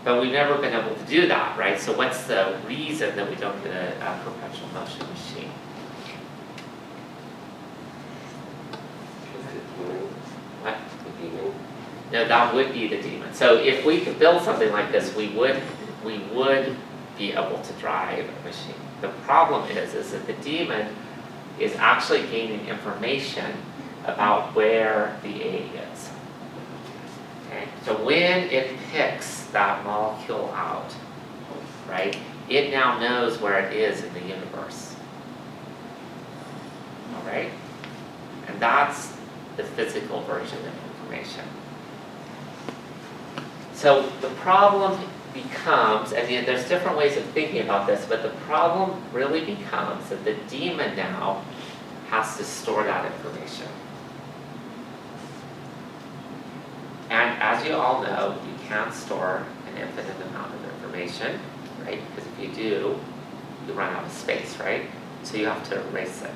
But we've never been able to do that, right? So what's the reason that we don't get a perpetual motion machine? What? No, that would be the demon. So if we could build something like this, we would be able to drive a machine. The problem is that the demon is actually gaining information about where the A is. Okay? So when it picks that molecule out, right, it now knows where it is in the universe. All right? And that's the physical version of information. So the problem becomes, and there's different ways of thinking about this, but the problem really becomes that the daemon now has to store that information. And as you all know, you can't store an infinite amount of information, right? Because if you do, you run out of space, right? So you have to erase it.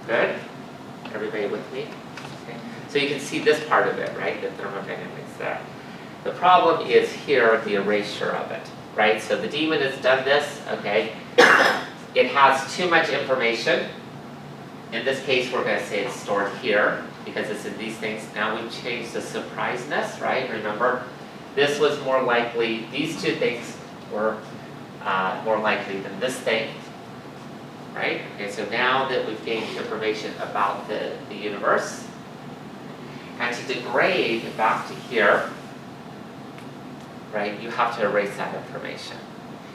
Good? Everybody with me? Okay. So you can see this part of it, right? The thermodynamics there. The problem is here, the erasure of it, right? So the daemon has done this, okay? It has too much information. In this case, we're going to say it's stored here because it's in these things. Now we've changed the surpriseness, right? Remember, this was more likely, these two things were more likely than this thing, right? Okay, so now that we've gained information about the universe, and to degrade back to here, right, you have to erase that information.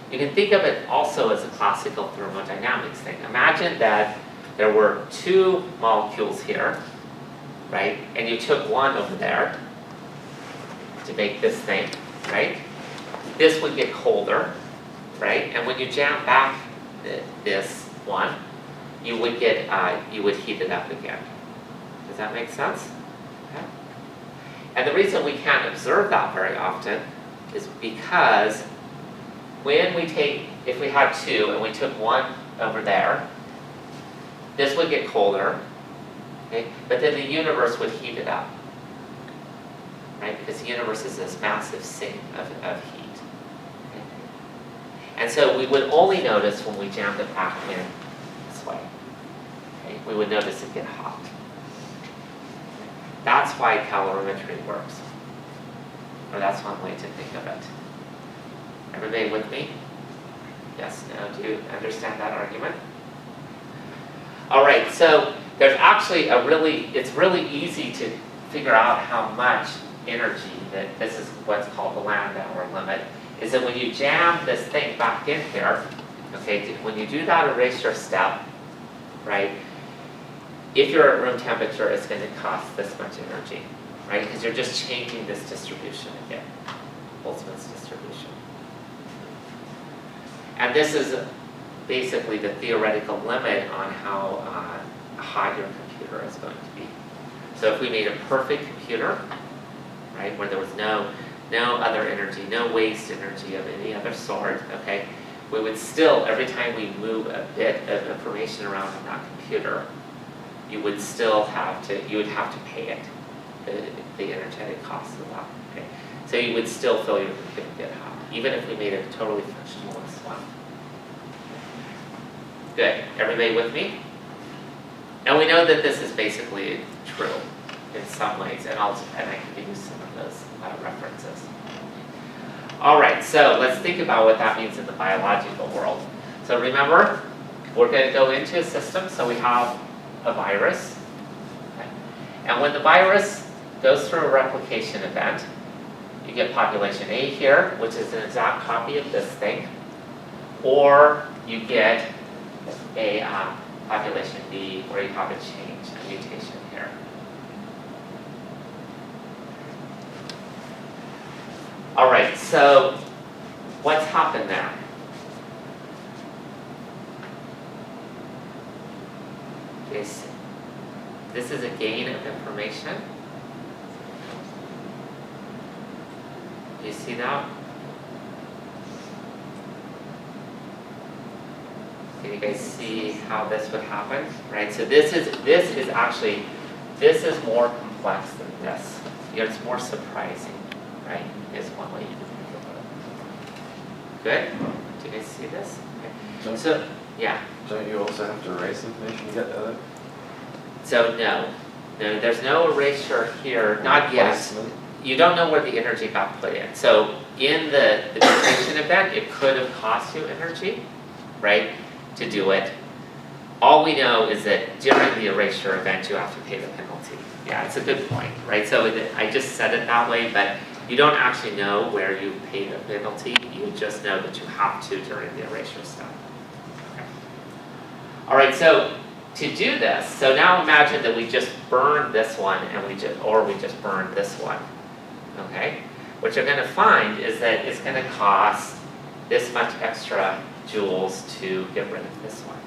You can think of it also as a classical thermodynamics thing. Imagine that there were two molecules here, right, and you took one over there to make this thing, right? This would get colder, right? And when you jam back this one, you would heat it up again. Does that make sense? Okay. And the reason we can't observe that very often is because when we take, if we had two and we took one over there, this would get colder, okay? But then the universe would heat it up, right? Because the universe is this massive sink of heat. Okay? And so we would only notice when we jammed it back in this way. Okay? We would notice it get hot. That's why calorimetry works. Or that's one way to think of it. Everybody with me? Yes, no, do you understand that argument? All right, so there's actually it's really easy to figure out how much energy, that this is what's called the Landauer limit, is that when you jam this thing back in here, okay, when you do that erasure step, right, if you're at room temperature, it's going to cost this much energy, right? Because you're just changing this distribution again, Boltzmann's distribution. And this is basically the theoretical limit on how hot your computer is going to be. So if we made a perfect computer, right, where there was no other energy, no waste energy of any other sort, okay, we would still, every time we move a bit of information around on that computer, you would have to pay it, the energetic cost of that. Okay? So you would still feel your computer get hot, even if we made it totally functional as well. Good. Everybody with me? And we know that this is basically true in some ways, and I can give you some of those references. All right, so let's think about what that means in the biological world. So remember, we're going to go into a system, so we have a virus. Okay? And when the virus goes through a replication event, you get population A here, which is an exact copy of this thing, or you get a population B where you have a change, a mutation here. All right, so what's happened there? This is a gain of information. Do you see that? Can you guys see how this would happen? Right. So this is more complex than this. It's more surprising, right? Is Good? Do you guys see this? Okay. So, yeah. Don't you also have to erase information to get that? So no, there's no erasure here, not yet. Replacement? You don't know where the energy got put in. So in the mutation event, it could have cost you energy, right, to do it. All we know is that during the erasure event, you have to pay the penalty. Yeah, it's a good point, right? So I just said it that way, but you don't actually know where you pay the penalty. You just know that you have to during the erasure step. Okay. All right, so to do this, so now imagine that we just burned this one and we just burned this one. Okay? What you're going to find is that it's going to cost this much extra joules to get rid of this one.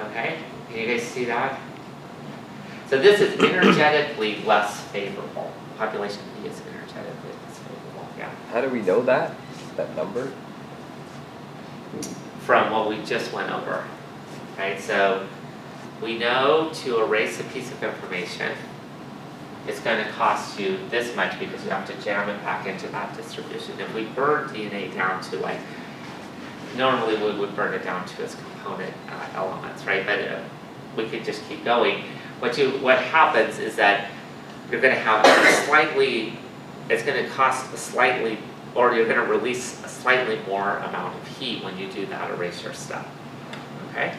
Okay? Can you guys see that? So this is energetically less favorable. Population B is energetically less favorable. Yeah. How do we know that number? From what we just went over. Right? So we know to erase a piece of information, it's going to cost you this much because you have to jam it back into that distribution. If we burn DNA down to like, normally we would burn it down to its component elements, right? But we could just keep going. What happens is that you're going to have it's going to cost a slightly, or you're going to release a slightly more amount of heat when you do that erasure step, okay?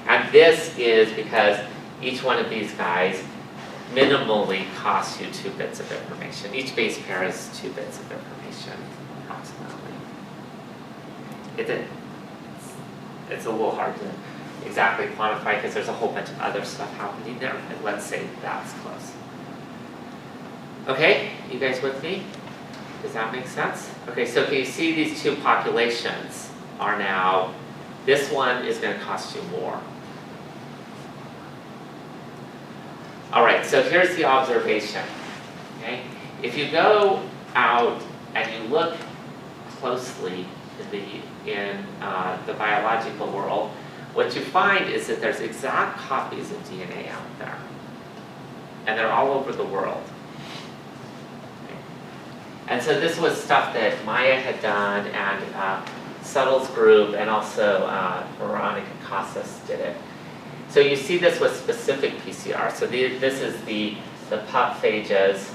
And this is because each one of these guys minimally costs you 2 bits of information. Each base pair is 2 bits of information, approximately. It's a little hard to exactly quantify because there's a whole bunch of other stuff happening there, but let's say that's close. Okay, you guys with me? Does that make sense? Okay, so can you see these two populations are now, this one is going to cost you more. All right, so here's the observation. Okay, if you go out and you look closely in the biological world, what you find is that there's exact copies of DNA out there, and they're all over the world. Okay. And so this was stuff that Maya had done, and Suttle's group, and also Veronica Casas did it. So you see this with specific PCR. So this is the pup phages.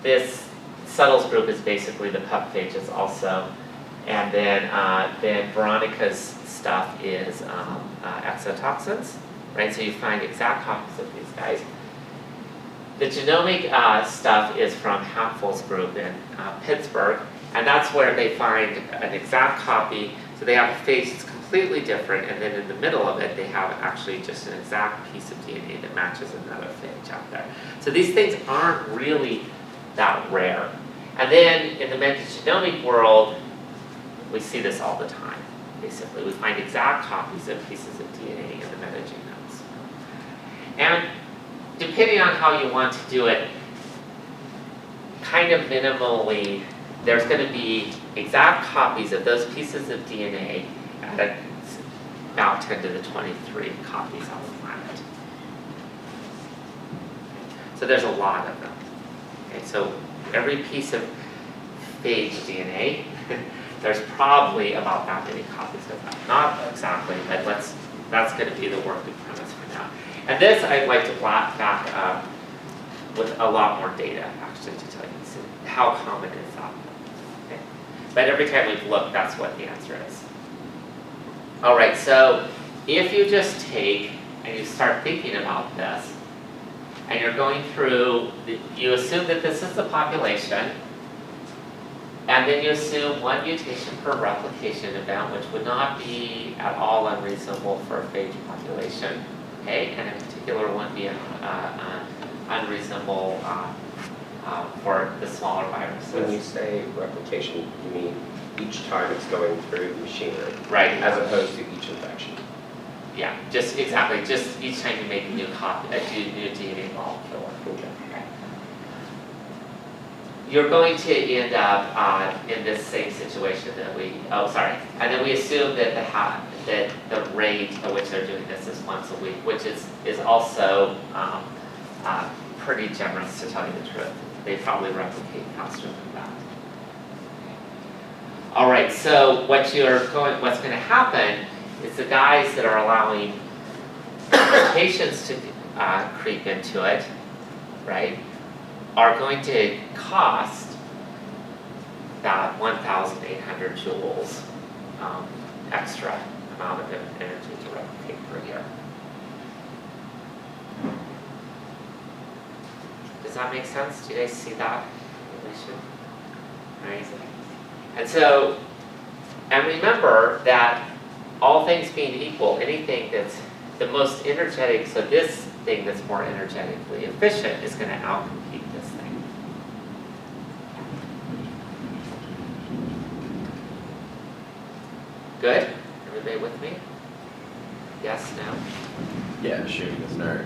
This Suttle's group is basically the pup phages also. And then Veronica's stuff is exotoxins, right? So you find exact copies of these guys. The genomic stuff is from Hapfel's group in Pittsburgh, and that's where they find an exact copy. So they have a phage that's completely different, and then in the middle of it, they have actually just an exact piece of DNA that matches another phage out there. So these things aren't really that rare. And then in the metagenomic world, we see this all the time, basically. We find exact copies of pieces of DNA in the metagenomes. And depending on how you want to do it, kind of minimally, there's going to be exact copies of those pieces of DNA at about 10 to the 23 copies on the planet. So there's a lot of them. Okay, so every piece of phage DNA, there's probably about that many copies of that. Not exactly, but that's going to be the working premise for now. And this I'd like to back up with a lot more data, actually, to tell you how common is that. Okay. But every time we've looked, that's what the answer is. All right, so if you just take and you start thinking about this, and you're going through, you assume that this is the population, and then you assume 1 mutation per replication event, which would not be at all unreasonable for a phage population, okay? And in particular, wouldn't be unreasonable for the smaller viruses. When you say replication, you mean each time it's going through machinery, right? As opposed to each infection. Yeah, just exactly. Just each time you make a new copy, a new DNA molecule. Okay. You're going to end up in this same situation that and then we assume that the rate at which they're doing this is once a week, which is also pretty generous, to tell you the truth. they probably replicate faster than that. All right, so what's going to happen is the guys that are allowing rotations to creep into it, right, are going to cost that 1,800 joules extra amount of energy to replicate per year. Does that make sense? Do you guys see that relation? Right? And so, and remember that all things being equal, anything that's the most energetic, so this thing that's more energetically efficient is going to outcompete this thing. Good? Everybody with me? Yes, no? Yeah, assuming there's no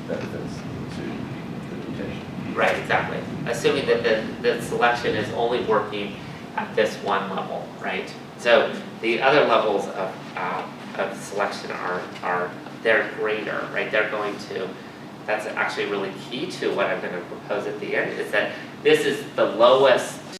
benefits to the mutation. Right, exactly. Assuming that the selection is only working at this one level, right? So the other levels of selection are they're greater, right? They're going to, that's actually really key to what I'm going to propose at the end, is that this is the lowest